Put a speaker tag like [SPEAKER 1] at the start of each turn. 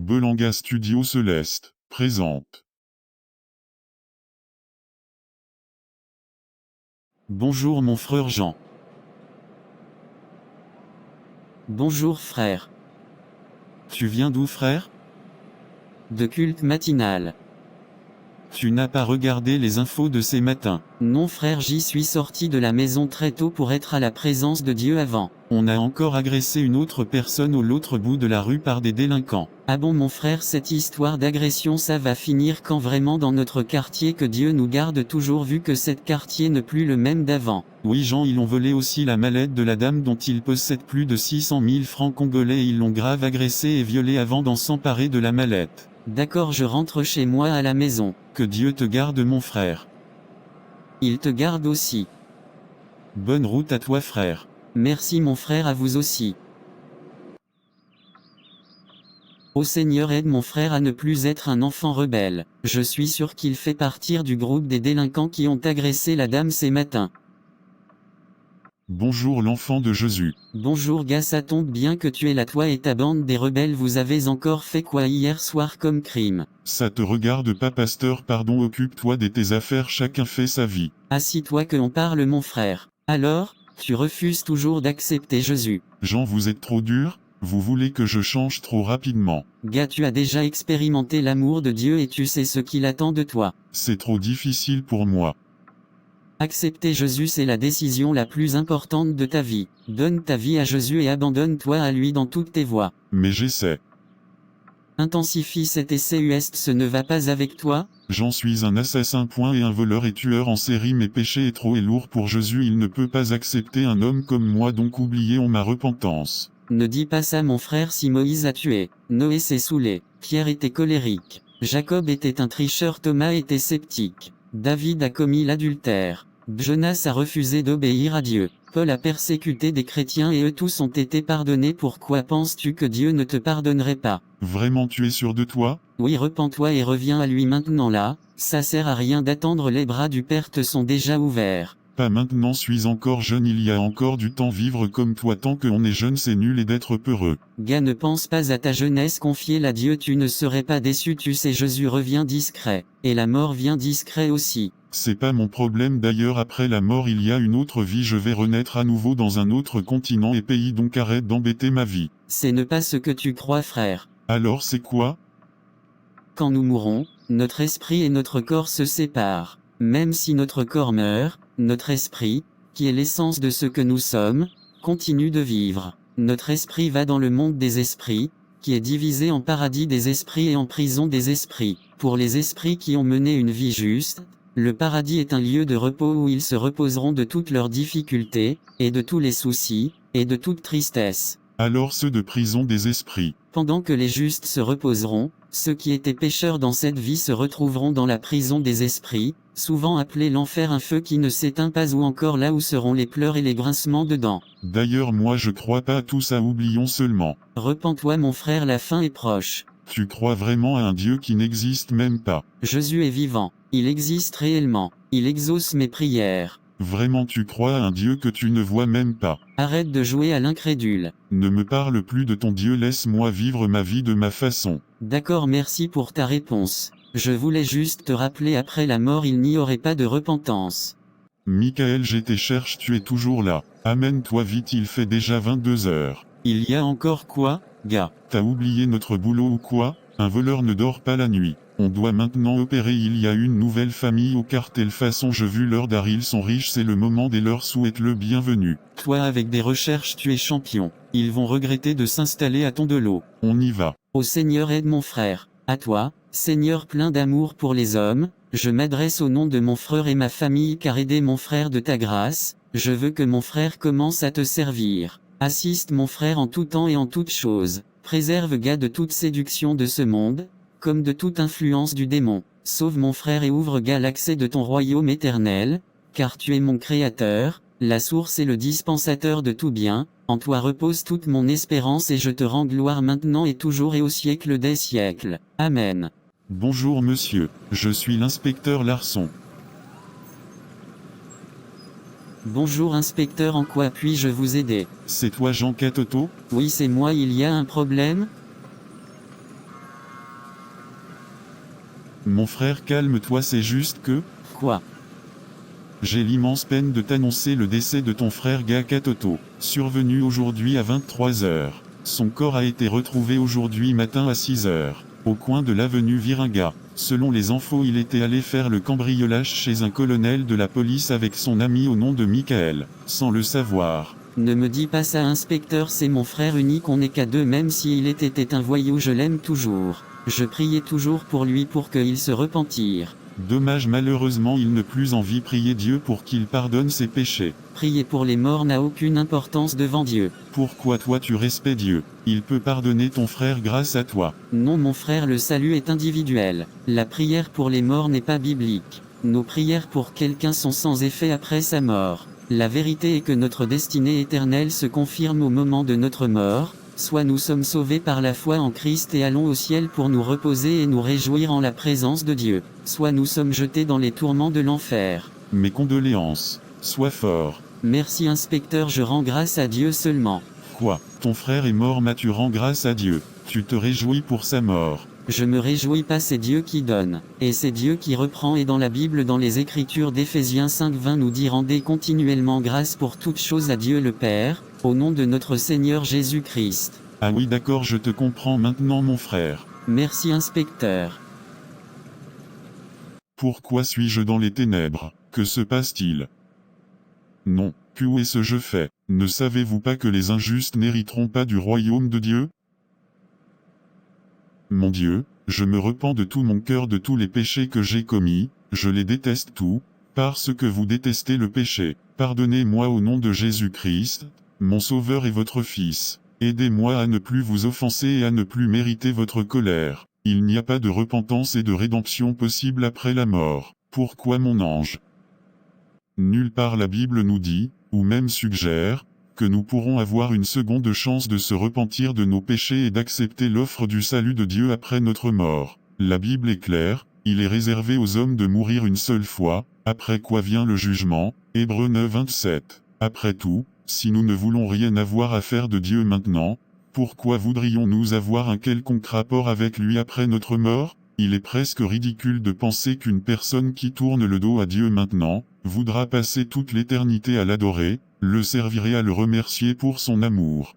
[SPEAKER 1] Belanga Studio Celeste présente.
[SPEAKER 2] Bonjour mon frère Jean. Bonjour frère.
[SPEAKER 1] Tu viens d'où frère?
[SPEAKER 2] De culte matinal.
[SPEAKER 1] Tu n'as pas regardé les infos de ces matins?
[SPEAKER 2] Non frère, j'y suis sorti de la maison très tôt pour être à la présence de Dieu avant.
[SPEAKER 1] On a encore agressé une autre personne au l'autre bout de la rue par des délinquants.
[SPEAKER 2] Ah bon mon frère, cette histoire d'agression ça va finir quand vraiment dans notre quartier? Que Dieu nous garde toujours, vu que cet quartier n'est plus le même d'avant.
[SPEAKER 1] Oui Jean, ils ont volé aussi la mallette de la dame dont ils possèdent plus de 600 000 francs congolais et ils l'ont grave agressée et violée avant d'en s'emparer de la mallette.
[SPEAKER 2] D'accord, je rentre chez moi à la maison.
[SPEAKER 1] Que Dieu te garde mon frère.
[SPEAKER 2] Il te garde aussi.
[SPEAKER 1] Bonne route à toi frère.
[SPEAKER 2] Merci mon frère, à vous aussi. Ô Seigneur, aide mon frère à ne plus être un enfant rebelle. Je suis sûr qu'il fait partie du groupe des délinquants qui ont agressé la dame ces matins.
[SPEAKER 1] Bonjour l'enfant de Jésus.
[SPEAKER 2] Bonjour gars, ça tombe bien que tu es là, toi et ta bande des rebelles. Vous avez encore fait quoi hier soir comme crime?
[SPEAKER 1] Ça te regarde pas pasteur, pardon, occupe-toi de tes affaires, chacun fait sa vie.
[SPEAKER 2] Assis-toi que l'on parle mon frère. Alors, tu refuses toujours d'accepter Jésus.
[SPEAKER 1] Jean, vous êtes trop dur, vous voulez que je change trop rapidement.
[SPEAKER 2] Gars, tu as déjà expérimenté l'amour de Dieu et tu sais ce qu'il attend de toi.
[SPEAKER 1] C'est trop difficile pour moi.
[SPEAKER 2] Accepter Jésus, c'est la décision la plus importante de ta vie. Donne ta vie à Jésus et abandonne-toi à lui dans toutes tes voies.
[SPEAKER 1] Mais j'essaie.
[SPEAKER 2] Intensifie cet essai, ce ne va pas avec toi?
[SPEAKER 1] J'en suis un assassin et un voleur et tueur en série. Mes péchés est trop et lourd pour Jésus, il ne peut pas accepter un homme comme moi, donc oubliez ma repentance.
[SPEAKER 2] Ne dis pas ça mon frère. Si Moïse a tué, Noé s'est saoulé, Pierre était colérique, Jacob était un tricheur, Thomas était sceptique, David a commis l'adultère, Jonas a refusé d'obéir à Dieu, Paul a persécuté des chrétiens et eux tous ont été pardonnés. Pourquoi penses-tu que Dieu ne te pardonnerait pas?
[SPEAKER 1] Vraiment, tu es sûr de toi?
[SPEAKER 2] Oui, repens-toi et reviens à lui maintenant là, ça sert à rien d'attendre, les bras du Père te sont déjà ouverts.
[SPEAKER 1] Pas maintenant, suis encore jeune, il y a encore du temps. Vivre comme toi, tant qu'on est jeune c'est nul et d'être peureux.
[SPEAKER 2] Gars, ne pense pas à ta jeunesse, confie-la à Dieu, tu ne serais pas déçu. Tu sais, Jésus revient discret, et la mort vient discret aussi.
[SPEAKER 1] C'est pas mon problème d'ailleurs, après la mort il y a une autre vie, je vais renaître à nouveau dans un autre continent et pays, donc arrête d'embêter ma vie.
[SPEAKER 2] C'est ne pas ce que tu crois frère.
[SPEAKER 1] Alors c'est quoi?
[SPEAKER 2] Quand nous mourrons, notre esprit et notre corps se séparent. Même si notre corps meurt, notre esprit, qui est l'essence de ce que nous sommes, continue de vivre. Notre esprit va dans le monde des esprits, qui est divisé en paradis des esprits et en prison des esprits. Pour les esprits qui ont mené une vie juste, le paradis est un lieu de repos où ils se reposeront de toutes leurs difficultés, et de tous les soucis, et de toute tristesse.
[SPEAKER 1] Alors ceux de prison des esprits.
[SPEAKER 2] Pendant que les justes se reposeront, ceux qui étaient pécheurs dans cette vie se retrouveront dans la prison des esprits, souvent appelée l'enfer, un feu qui ne s'éteint pas, ou encore là où seront les pleurs et les grincements de dents.
[SPEAKER 1] D'ailleurs moi je crois pas à tout ça, oublions seulement.
[SPEAKER 2] Repens-toi mon frère, la fin est proche.
[SPEAKER 1] Tu crois vraiment à un Dieu qui n'existe même pas?
[SPEAKER 2] Jésus est vivant, il existe réellement, il exauce mes prières.
[SPEAKER 1] Vraiment tu crois à un Dieu que tu ne vois même pas?
[SPEAKER 2] Arrête de jouer à l'incrédule.
[SPEAKER 1] Ne me parle plus de ton Dieu, laisse-moi vivre ma vie de ma façon.
[SPEAKER 2] D'accord, merci pour ta réponse. Je voulais juste te rappeler, après la mort il n'y aurait pas de repentance.
[SPEAKER 1] Michael, je te cherche, tu es toujours là. Amène-toi vite, il fait déjà 22 heures. Il y a encore quoi, gars? T'as oublié notre boulot ou quoi? Un voleur ne dort pas la nuit. On doit maintenant opérer, il y a une nouvelle famille au cartel façon, je vu leur dar, ils sont riches, c'est le moment des leur souhaite le bienvenu. Toi avec des recherches tu es champion. Ils vont regretter de s'installer à ton de l'eau. On y va.
[SPEAKER 2] Ô Seigneur, aide mon frère. À toi, Seigneur plein d'amour pour les hommes, je m'adresse au nom de mon frère et ma famille, car aider mon frère de ta grâce, je veux que mon frère commence à te servir. Assiste mon frère en tout temps et en toutes choses. Préserve gars de toute séduction de ce monde, comme de toute influence du démon. Sauve mon frère et ouvre gars l'accès de ton royaume éternel, car tu es mon créateur, la source et le dispensateur de tout bien. En toi repose toute mon espérance et je te rends gloire maintenant et toujours et au siècle des siècles. Amen.
[SPEAKER 1] Bonjour monsieur, je suis l'inspecteur Larson.
[SPEAKER 2] Bonjour inspecteur, en quoi puis-je vous aider?
[SPEAKER 1] C'est toi Jean Catoto?
[SPEAKER 2] Oui, c'est moi, il y a un problème?
[SPEAKER 1] Mon frère, calme-toi, c'est juste que...
[SPEAKER 2] Quoi?
[SPEAKER 1] J'ai l'immense peine de t'annoncer le décès de ton frère Gakatoto, survenu aujourd'hui à 23 heures. Son corps a été retrouvé aujourd'hui matin à 6 heures, au coin de l'avenue Viringa. Selon les infos, il était allé faire le cambriolage chez un colonel de la police avec son ami au nom de Michael, sans le savoir.
[SPEAKER 2] Ne me dis pas ça, inspecteur, c'est mon frère unique, on n'est qu'à deux, même s'il était un voyou, je l'aime toujours. Je priais toujours pour lui pour qu'il se repentire.
[SPEAKER 1] Dommage, malheureusement il ne plus en vie. Prier Dieu pour qu'il pardonne ses péchés.
[SPEAKER 2] Prier pour les morts n'a aucune importance devant Dieu.
[SPEAKER 1] Pourquoi toi tu respectes Dieu? Il peut pardonner ton frère grâce à toi.
[SPEAKER 2] Non mon frère, le salut est individuel. La prière pour les morts n'est pas biblique. Nos prières pour quelqu'un sont sans effet après sa mort. La vérité est que notre destinée éternelle se confirme au moment de notre mort. Soit nous sommes sauvés par la foi en Christ et allons au ciel pour nous reposer et nous réjouir en la présence de Dieu. Soit nous sommes jetés dans les tourments de l'enfer.
[SPEAKER 1] Mes condoléances. Sois fort.
[SPEAKER 2] Merci inspecteur, je rends grâce à Dieu seulement.
[SPEAKER 1] Quoi? Ton frère est mort, mais tu rends grâce à Dieu. Tu te réjouis pour sa mort.
[SPEAKER 2] Je me réjouis pas, c'est Dieu qui donne. Et c'est Dieu qui reprend, et dans la Bible, dans les Écritures d'Éphésiens 5:20 nous dit: rendez continuellement grâce pour toutes choses à Dieu le Père, au nom de notre Seigneur Jésus-Christ.
[SPEAKER 1] Ah oui, d'accord, je te comprends maintenant mon frère.
[SPEAKER 2] Merci inspecteur.
[SPEAKER 1] Pourquoi suis-je dans les ténèbres? Que se passe-t-il? Non, où est-ce que je fais? Ne savez-vous pas que les injustes n'hériteront pas du royaume de Dieu? Mon Dieu, je me repens de tout mon cœur de tous les péchés que j'ai commis, je les déteste tous, parce que vous détestez le péché. Pardonnez-moi au nom de Jésus-Christ, mon Sauveur et votre Fils. Aidez-moi à ne plus vous offenser et à ne plus mériter votre colère. Il n'y a pas de repentance et de rédemption possible après la mort. Pourquoi mon ange? Nulle part la Bible nous dit, ou même suggère, que nous pourrons avoir une seconde chance de se repentir de nos péchés et d'accepter l'offre du salut de Dieu après notre mort. La Bible est claire, il est réservé aux hommes de mourir une seule fois, après quoi vient le jugement, Hébreux 9:27. Après tout, si nous ne voulons rien avoir à faire de Dieu maintenant, pourquoi voudrions-nous avoir un quelconque rapport avec lui après notre mort? Il est presque ridicule de penser qu'une personne qui tourne le dos à Dieu maintenant, voudra passer toute l'éternité à l'adorer, le servir et à le remercier pour son amour.